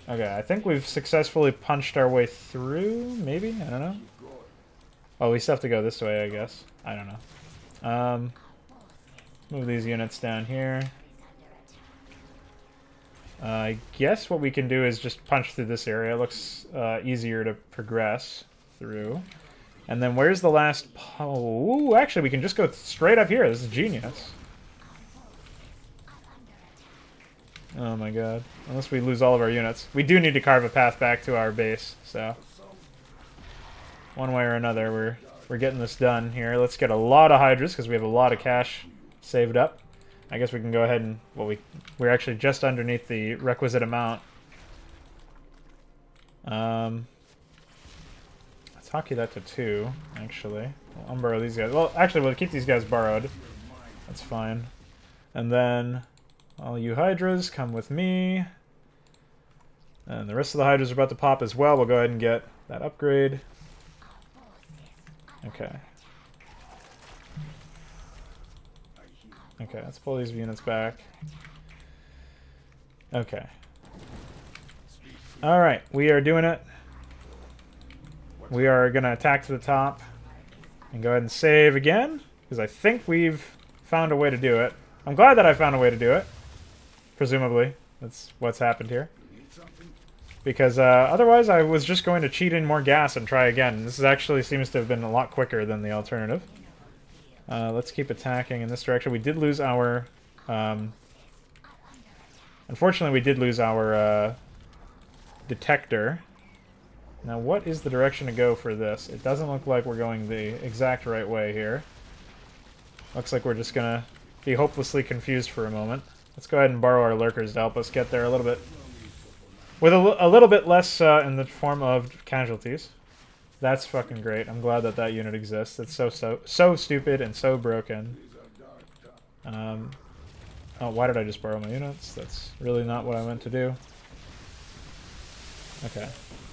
Speaker 1: Okay, I think we've successfully punched our way through, maybe? I don't know. Oh, we still have to go this way, I guess. I don't know. Move these units down here. I guess what we can do is just punch through this area. It looks easier to progress through. And then where's the last... Oh, actually, we can just go straight up here. This is genius. Oh my god. Unless we lose all of our units. We do need to carve a path back to our base, so... One way or another, we're getting this done here. Let's get a lot of Hydras, because we have a lot of cash saved up. I guess we can go ahead and... Well, we're actually just underneath the requisite amount. Let's hockey that to 2, actually. We'll unburrow these guys. Well, actually, we'll keep these guys burrowed. That's fine. And then... All you Hydras, come with me. And the rest of the Hydras are about to pop as well. We'll go ahead and get that upgrade. Okay. Okay, let's pull these units back. Okay. Alright, we are doing it. We are going to attack to the top. And go ahead and save again. Because I think we've found a way to do it. I'm glad that I found a way to do it. Presumably. That's what's happened here. Because otherwise I was just going to cheat in more gas and try again. This actually seems to have been a lot quicker than the alternative. Let's keep attacking in this direction. We did lose our... Unfortunately, we did lose our detector. Now, what is the direction to go for this? It doesn't look like we're going the exact right way here. Looks like we're just going to be hopelessly confused for a moment. Let's go ahead and borrow our lurkers to help us get there a little bit. With a little bit less in the form of casualties. That's fucking great. I'm glad that that unit exists. It's so stupid and so broken. Oh, why did I just borrow my units? That's really not what I meant to do. Okay.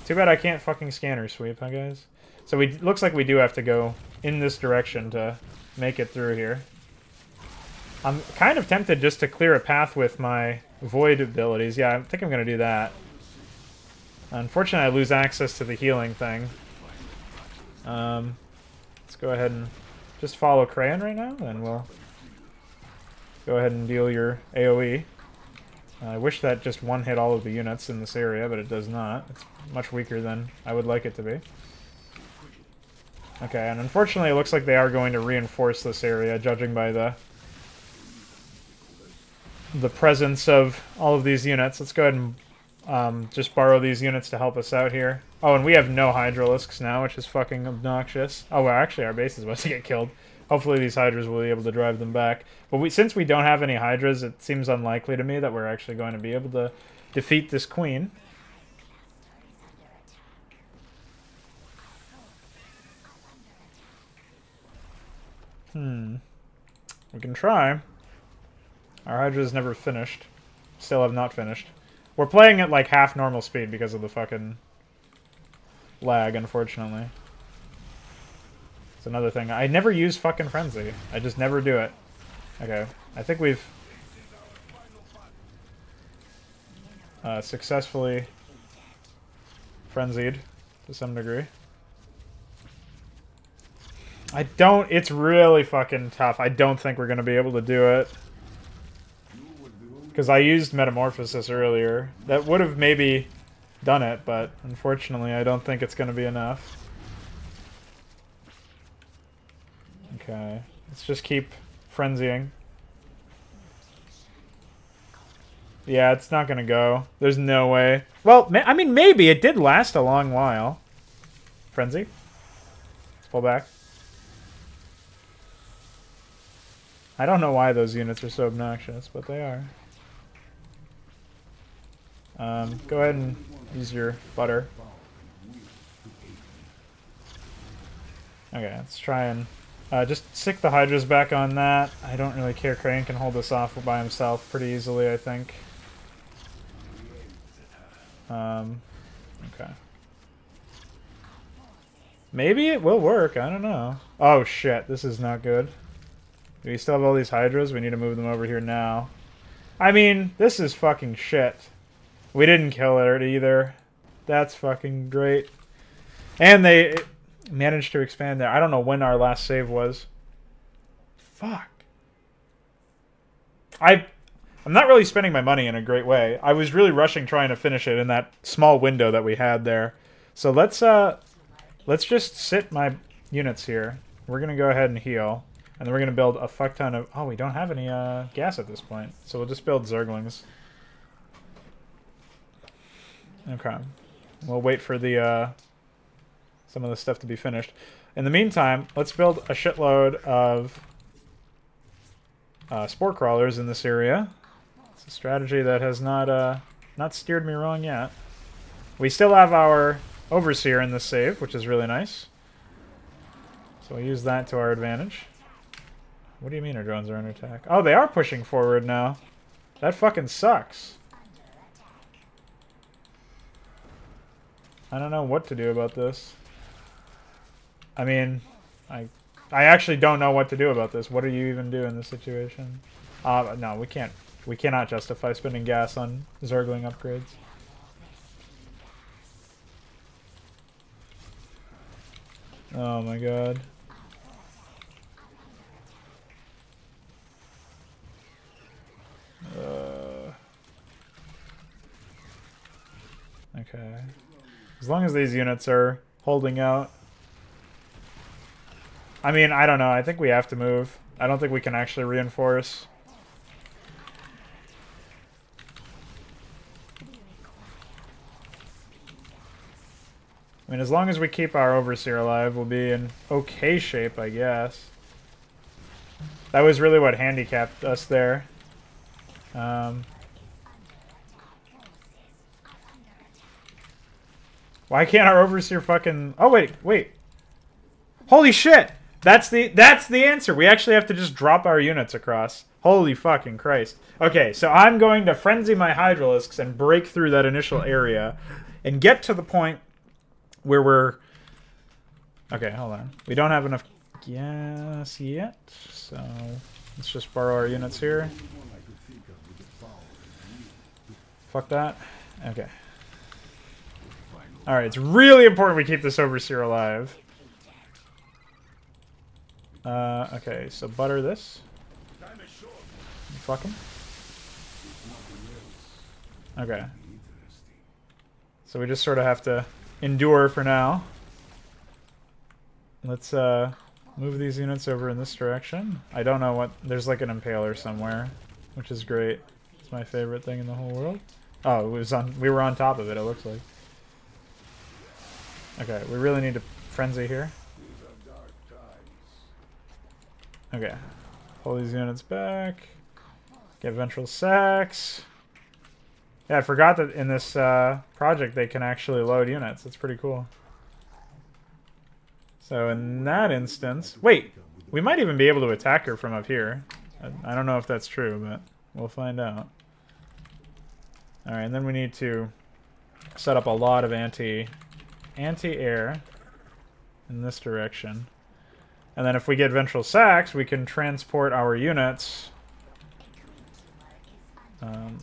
Speaker 1: Too bad I can't fucking scanner sweep, huh, guys? So looks like we do have to go in this direction to make it through here. I'm kind of tempted just to clear a path with my void abilities. Yeah, I think I'm going to do that. Unfortunately, I lose access to the healing thing. Let's go ahead and just follow Crayon right now, and we'll go ahead and deal your AoE. I wish that just one-hit all of the units in this area, but it does not. It's much weaker than I would like it to be. Okay, and unfortunately it looks like they are going to reinforce this area, judging by the presence of all of these units. Let's go ahead and just borrow these units to help us out here. Oh, and we have no Hydralisks now, which is fucking obnoxious. Oh, well, actually, our base is about to get killed. Hopefully these Hydras will be able to drive them back. But since we don't have any Hydras, it seems unlikely to me that we're actually going to be able to defeat this queen. We can try. Our Hydra's never finished. Still have not finished. We're playing at like half normal speed because of the fucking lag, unfortunately. It's another thing. I never use fucking Frenzy. I just never do it. Okay. I think we've successfully frenzied to some degree. It's really fucking tough. I don't think we're going to be able to do it. Because I used Metamorphosis earlier. That would have maybe done it, but unfortunately I don't think it's going to be enough. Okay, let's just keep frenzying. Yeah, it's not going to go. There's no way. Well, I mean, maybe. It did last a long while. Frenzy. Let's pull back. I don't know why those units are so obnoxious, but they are. Go ahead and use your butter. Okay, let's try and just stick the Hydras back on that. I don't really care. Crane can hold this off by himself pretty easily, I think. Okay. Maybe it will work. I don't know. Oh shit, this is not good. Do we still have all these Hydras? We need to move them over here now. I mean, this is fucking shit. We didn't kill it either. That's fucking great. And they managed to expand there. I don't know when our last save was. Fuck. I'm not really spending my money in a great way. I was really rushing trying to finish it in that small window that we had there. So let's just sit my units here. We're gonna go ahead and heal. And then we're going to build a fuck ton of... Oh, we don't have any gas at this point. So we'll just build Zerglings. Okay. We'll wait for the some of the stuff to be finished. In the meantime, let's build a shitload of spore crawlers in this area. It's a strategy that has not steered me wrong yet. We still have our Overseer in this save, which is really nice. So we'll use that to our advantage. What do you mean our drones are under attack? Oh, they are pushing forward now. That fucking sucks. I don't know what to do about this. I mean, I actually don't know what to do about this. What do you even do in this situation? No, we can't. We cannot justify spending gas on Zergling upgrades. Oh my god. Okay. As long as these units are holding out. I mean, I don't know. I think we have to move. I don't think we can actually reinforce. I mean, as long as we keep our Overseer alive, we'll be in okay shape, I guess. That was really what handicapped us there. Why can't our Overseer fucking... Oh, wait. Holy shit! That's the answer. We actually have to just drop our units across. Holy fucking Christ. Okay, so I'm going to frenzy my Hydralisks and break through that initial area and get to the point where we're... Okay, hold on. We don't have enough gas yet, so let's just borrow our units here. Fuck that. Okay. Alright, it's really important we keep this Overseer alive. Okay, so butter this. Fuck him. Okay. So we just sort of have to endure for now. Let's move these units over in this direction. I don't know what... There's like an Impaler somewhere, which is great. It's my favorite thing in the whole world. Oh, we were on top of it, it looks like. Okay, we really need to frenzy here. Okay. Pull these units back. Get Ventral Sacs. Yeah, I forgot that in this project they can actually load units. That's pretty cool. So in that instance... Wait! We might even be able to attack her from up here. I don't know if that's true, but we'll find out. Alright, and then we need to set up a lot of anti-air in this direction. And then if we get ventral sacks, we can transport our units.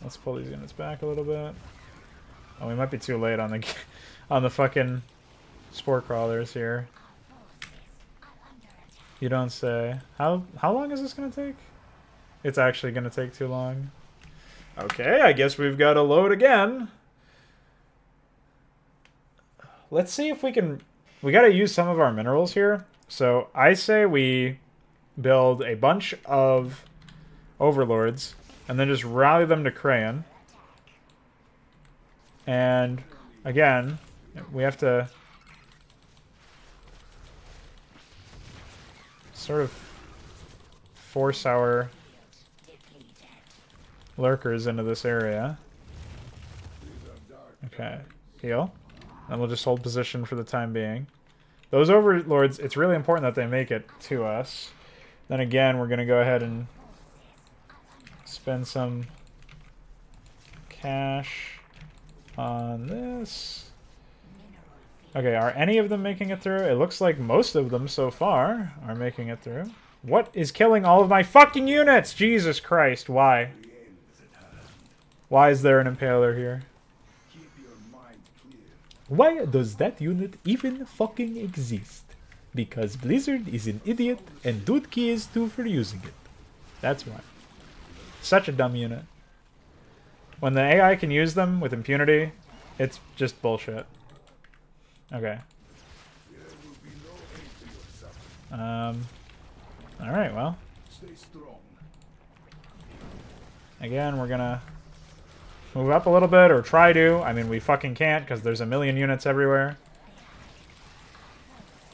Speaker 1: Let's pull these units back a little bit. Oh, we might be too late on the on the fucking spore crawlers here. You don't say. How long is this gonna take? It's actually gonna take too long. Okay, I guess we've got to load again. Let's see if we can... We got to use some of our minerals here. So I say we build a bunch of overlords and then just rally them to Crayon. And again, we have to sort of force our lurkers into this area. Okay, heal. And we'll just hold position for the time being. Those overlords, it's really important that they make it to us. Then again, we're going to go ahead and spend some cash on this. Okay, are any of them making it through? It looks like most of them so far are making it through. What is killing all of my fucking units? Jesus Christ, why? Why is there an impaler here? Why does that unit even fucking exist? Because Blizzard is an idiot and Dudki is too for using it. That's why. Such a dumb unit. When the AI can use them with impunity, it's just bullshit. Okay. Alright, well. Again, we're gonna move up a little bit, or try to. I mean, we fucking can't, because there's a million units everywhere.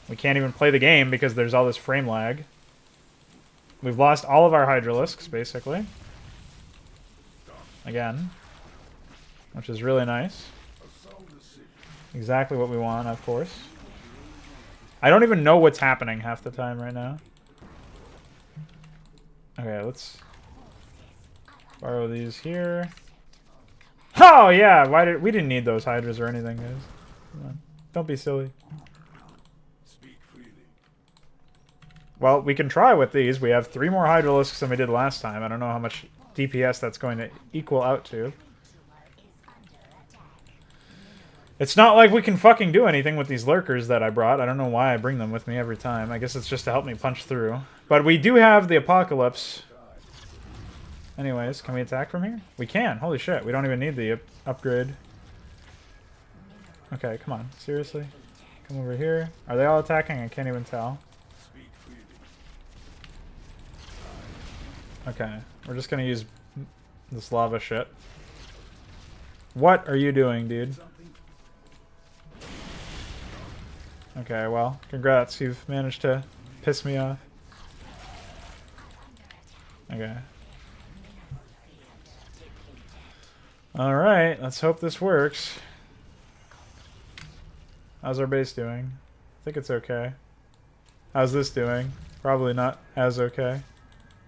Speaker 1: We can't even play the game, because there's all this frame lag. We've lost all of our Hydralisks, basically. Again. Which is really nice. Exactly what we want, of course. I don't even know what's happening half the time right now. Okay, let's borrow these here. Oh yeah, we didn't need those hydras or anything, guys. Come on. Don't be silly. Well, we can try with these. We have 3 more hydralisks than we did last time. I don't know how much DPS that's going to equal out to. It's not like we can fucking do anything with these lurkers that I brought. I don't know why I bring them with me every time. I guess it's just to help me punch through. But we do have the Apocalypse. Anyways, can we attack from here? We can. Holy shit. We don't even need the upgrade. Okay, come on. Seriously? Come over here. Are they all attacking? I can't even tell. Okay. We're just gonna use this lava shit. What are you doing, dude? Okay, well, congrats. You've managed to piss me off. Okay. Alright, let's hope this works. How's our base doing? I think it's okay. How's this doing? Probably not as okay.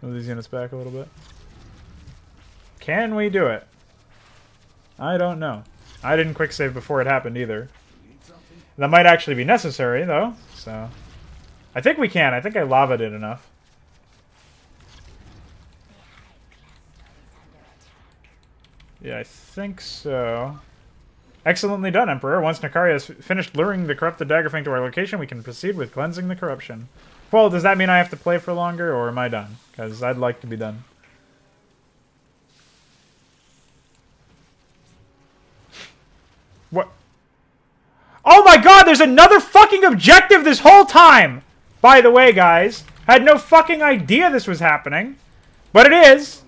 Speaker 1: Move these units back a little bit. Can we do it? I don't know. I didn't quick save before it happened either. That might actually be necessary, though, so... I think we can. I think I lava'd it enough. Yeah, I think so. Excellently done, Emperor. Once Nakaria has finished luring the corrupted Daggerfang to our location, we can proceed with cleansing the corruption. Well, does that mean I have to play for longer, or am I done? Because I'd like to be done. What? Oh my god, there's another fucking objective this whole time! By the way, guys, I had no fucking idea this was happening. But it is.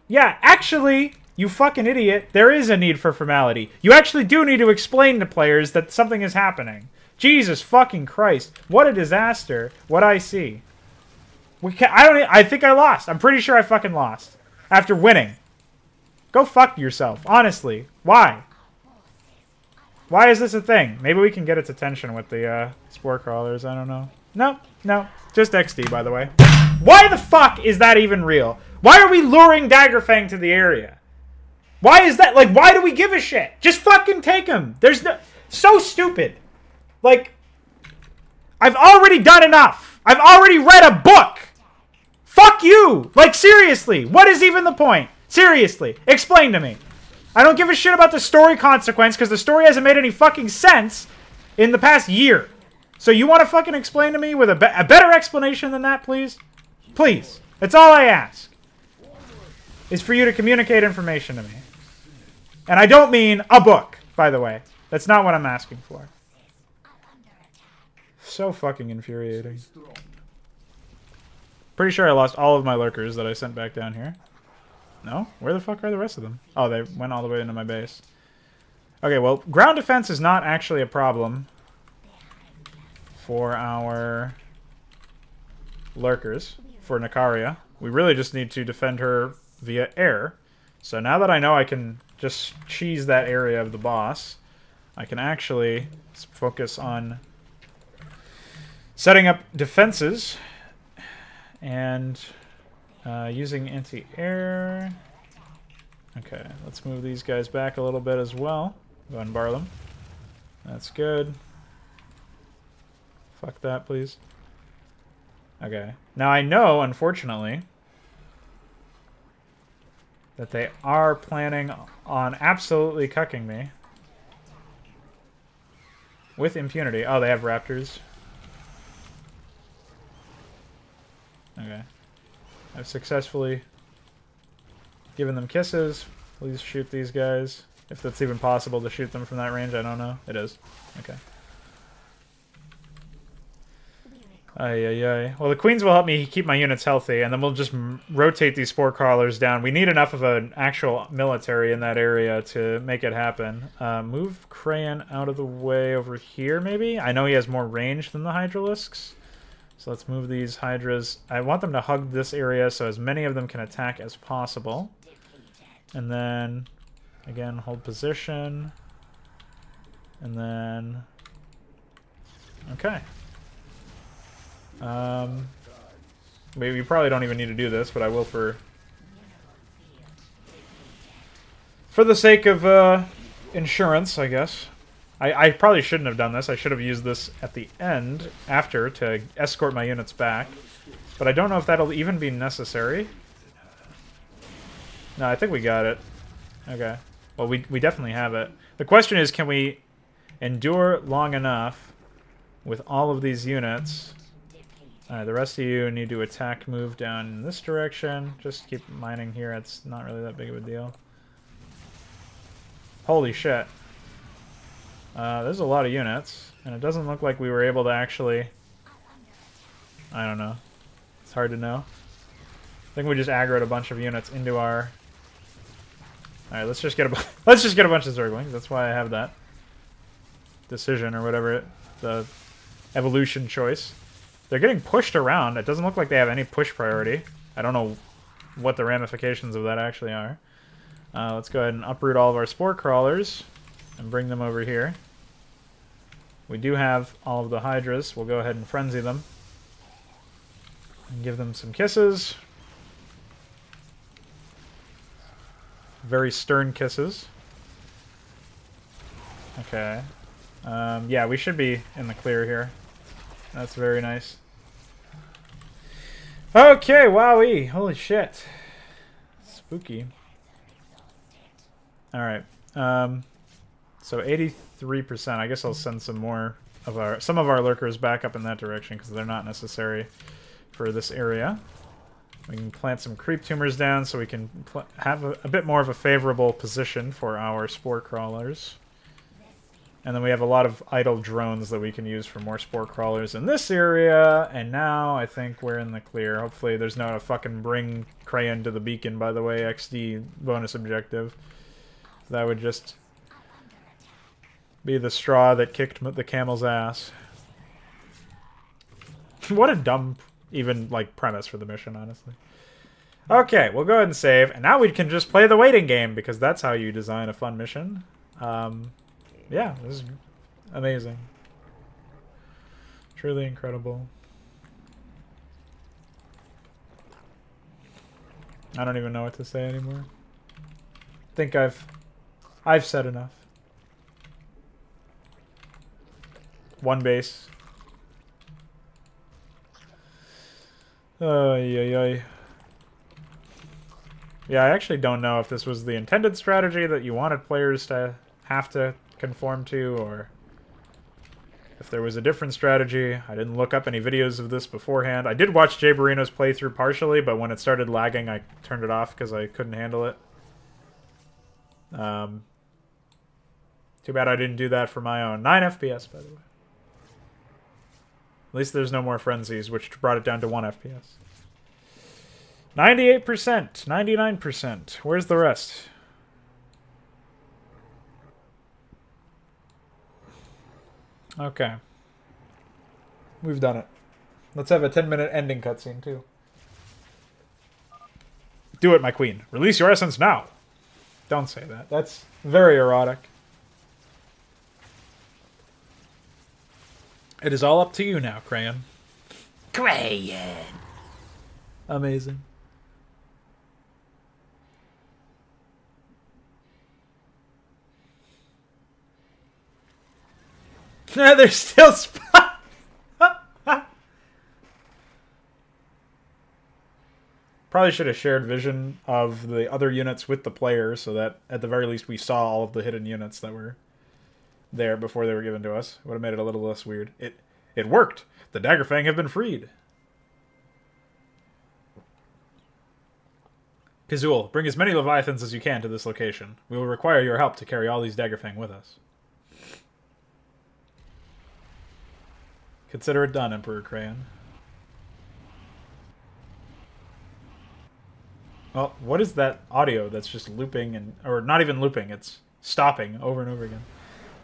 Speaker 1: Yeah, actually, you fucking idiot, there is a need for formality. You actually do need to explain to players that something is happening. Jesus fucking Christ. What a disaster. What I see. I think I lost. I'm pretty sure I fucking lost. After winning. Go fuck yourself. Honestly. Why? Why is this a thing? Maybe we can get its attention with the spore crawlers. I don't know. No. Just XD, by the way. Why the fuck is that even real? Why are we luring Daggerfang to the area? Why is that? Like, why do we give a shit? Just fucking take him. There's no... So stupid. Like, I've already done enough. I've already read a book. Fuck you. Like, seriously. What is even the point? Seriously. Explain to me. I don't give a shit about the story consequence because the story hasn't made any fucking sense in the past year. So you want to fucking explain to me with a better explanation than that, please? Please. That's all I ask. Is for you to communicate information to me. And I don't mean a book, by the way. That's not what I'm asking for. So fucking infuriating. Pretty sure I lost all of my lurkers that I sent back down here. No? Where the fuck are the rest of them? Oh, they went all the way into my base. Okay, well, ground defense is not actually a problem for our lurkers, for Nakaria. We really just need to defend her via air. So now that I know I can just cheese that area of the boss, I can actually focus on setting up defenses and using anti-air. Okay, let's move these guys back a little bit as well. Go and bar them. That's good. Fuck that, please. Okay. Now I know, unfortunately, that they are planning on absolutely cucking me. With impunity. Oh, they have raptors. Okay. I've successfully given them kisses. Please shoot these guys. If that's even possible to shoot them from that range, I don't know. It is. Okay. Ay. Well, the queens will help me keep my units healthy, and then we'll just rotate these spore crawlers down. We need enough of an actual military in that area to make it happen. Move Crayon out of the way over here, maybe? I know he has more range than the Hydralisks. So let's move these Hydras. I want them to hug this area so as many of them can attack as possible. And then, again, hold position. And then... Okay. We probably don't even need to do this, but I will for the sake of insurance, I guess. I probably shouldn't have done this. I should have used this at the end, after, to escort my units back. But I don't know if that'll even be necessary. No, I think we got it. Okay. Well, we definitely have it. The question is, can we endure long enough with all of these units? Alright, the rest of you need to attack, move down in this direction. Just keep mining here. It's not really that big of a deal. Holy shit. There's a lot of units, and it doesn't look like we were able to actually... I don't know. It's hard to know. I think we just aggroed a bunch of units into our... Alright, let's just get a bunch of Zerglings. That's why I have that decision, or whatever the evolution choice. They're getting pushed around. It doesn't look like they have any push priority. I don't know what the ramifications of that actually are. Let's go ahead and uproot all of our spore crawlers and bring them over here. We do have all of the Hydras. We'll go ahead and frenzy them and give them some kisses. Very stern kisses. Okay. Yeah, we should be in the clear here. That's very nice. Okay, wowee. Holy shit. Spooky. Alright. So 83%. I guess I'll send some more of some of our lurkers back up in that direction because they're not necessary for this area. We can plant some creep tumors down so we can have a bit more of a favorable position for our spore crawlers. And then we have a lot of idle drones that we can use for more spore crawlers in this area. And now I think we're in the clear. Hopefully there's no fucking bring Crayon to the beacon, by the way, XD bonus objective. That would just be the straw that kicked the camel's ass. What a dumb, even, like, premise for the mission, honestly. Okay, we'll go ahead and save. And now we can just play the waiting game, because that's how you design a fun mission. Yeah, this is amazing. Truly incredible. I don't even know what to say anymore. I think I've said enough. One base. Yeah, I actually don't know if this was the intended strategy that you wanted players to have to conform to, or if there was a different strategy. I didn't look up any videos of this beforehand. I did watch Jay Barino's playthrough partially, but when it started lagging, I turned it off because I couldn't handle it. Too bad I didn't do that for my own. 9 FPS, by the way. At least there's no more frenzies, which brought it down to 1 FPS. 98%, 99%. Where's the rest? Okay. We've done it. Let's have a 10-minute ending cutscene, too. Do it, my queen. Release your essence now. Don't say that. That's very erotic. It is all up to you now, Crayon. Crayon! Amazing. There's still Probably should have shared vision of the other units with the player so that at the very least we saw all of the hidden units that were there before they were given to us. Would have made it a little less weird. It worked. The Daggerfang have been freed. Kazul, bring as many Leviathans as you can to this location. We will require your help to carry all these Daggerfang with us. Consider it done, Emperor Crayon. Well, what is that audio that's just looping and... Or not even looping, it's stopping over and over again.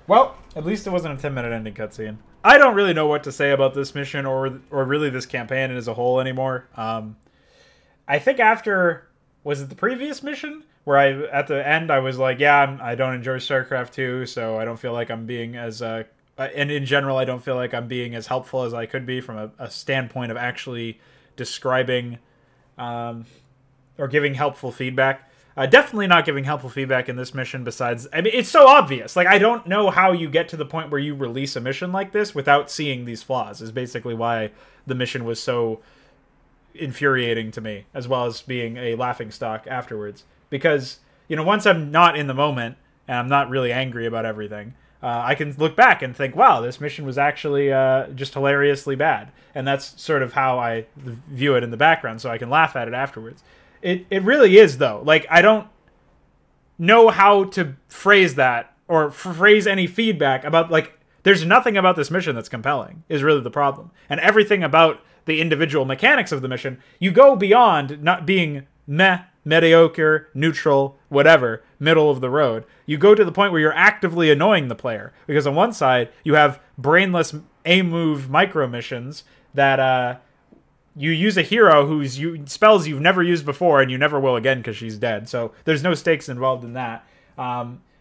Speaker 1: Well, at least it wasn't a 10-minute ending cutscene. I don't really know what to say about this mission or really this campaign as a whole anymore. I think after... Was it the previous mission? Where at the end I was like, yeah, I don't enjoy StarCraft 2, so I don't feel like I'm being as... and in general, I don't feel like I'm being as helpful as I could be from a standpoint of actually describing or giving helpful feedback. Definitely not giving helpful feedback in this mission besides... I mean, it's so obvious. Like, I don't know how you get to the point where you release a mission like this without seeing these flaws, is basically why the mission was so infuriating to me, as well as being a laughingstock afterwards. Because, you know, once I'm not in the moment, and I'm not really angry about everything... I can look back and think, wow, this mission was actually just hilariously bad. And that's sort of how I view it in the background, so I can laugh at it afterwards. It really is, though. Like, I don't know how to phrase that, or phrase any feedback about, like, there's nothing about this mission that's compelling, is really the problem. And everything about the individual mechanics of the mission, you go beyond not being meh, mediocre, neutral, whatever, middle of the road. You go to the point where you're actively annoying the player. Because on one side, you have brainless A-move micro missions that you use a hero whose spells you've never used before and you never will again because she's dead. So there's no stakes involved in that.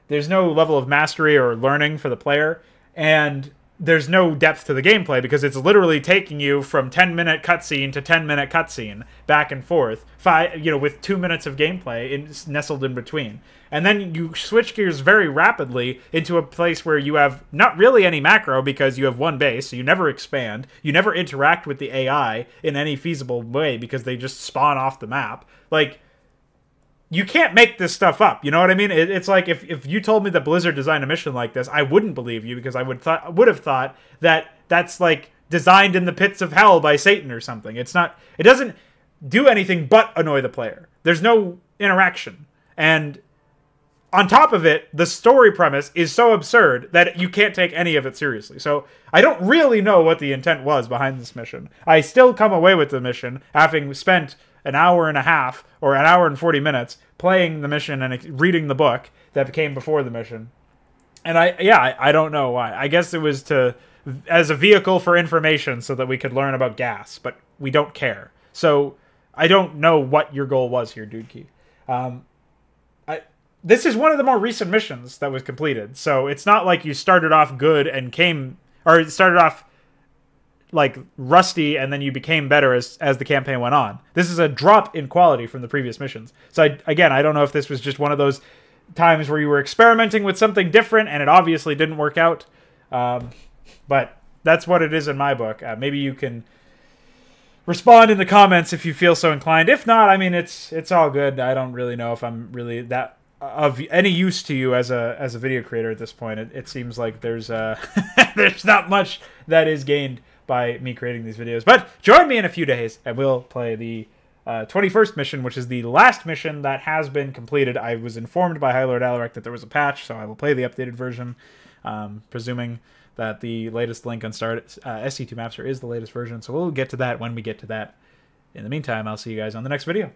Speaker 1: There's no level of mastery or learning for the player. And there's no depth to the gameplay because it's literally taking you from 10-minute cutscene to 10-minute cutscene back and forth, with 2 minutes of gameplay nestled in between. And then you switch gears very rapidly into a place where you have not really any macro because you have one base, so you never expand. You never interact with the AI in any feasible way because they just spawn off the map. Like, you can't make this stuff up, you know what I mean? It's like if you told me that Blizzard designed a mission like this, I wouldn't believe you because I would have thought that that's like designed in the pits of hell by Satan or something. It doesn't do anything but annoy the player. There's no interaction. And on top of it, the story premise is so absurd that you can't take any of it seriously. So I don't really know what the intent was behind this mission. I still come away with the mission having spent an hour and a half or an hour and 40 minutes playing the mission and reading the book that came before the mission. And I don't know why. I guess it was as a vehicle for information so that we could learn about gas, but we don't care. So I don't know what your goal was here, Dudki. This is one of the more recent missions that was completed. So it's not like you started off good and started off like rusty and then you became better as the campaign went on. This is a drop in quality from the previous missions. So again, I don't know if this was just one of those times where you were experimenting with something different and it obviously didn't work out. But that's what it is in my book. Maybe you can respond in the comments if you feel so inclined. If not, I mean, it's all good. I don't really know if I'm really that of any use to you as a video creator at this point. It seems like there's there's not much that is gained by me creating these videos. But join me in a few days and we'll play the 21st mission, which is the last mission that has been completed. I was informed by High Lord Alaric that there was a patch, so I will play the updated version, presuming that the latest link on SC2 Mapster is the latest version. So we'll get to that when we get to that. In the meantime, I'll see you guys on the next video.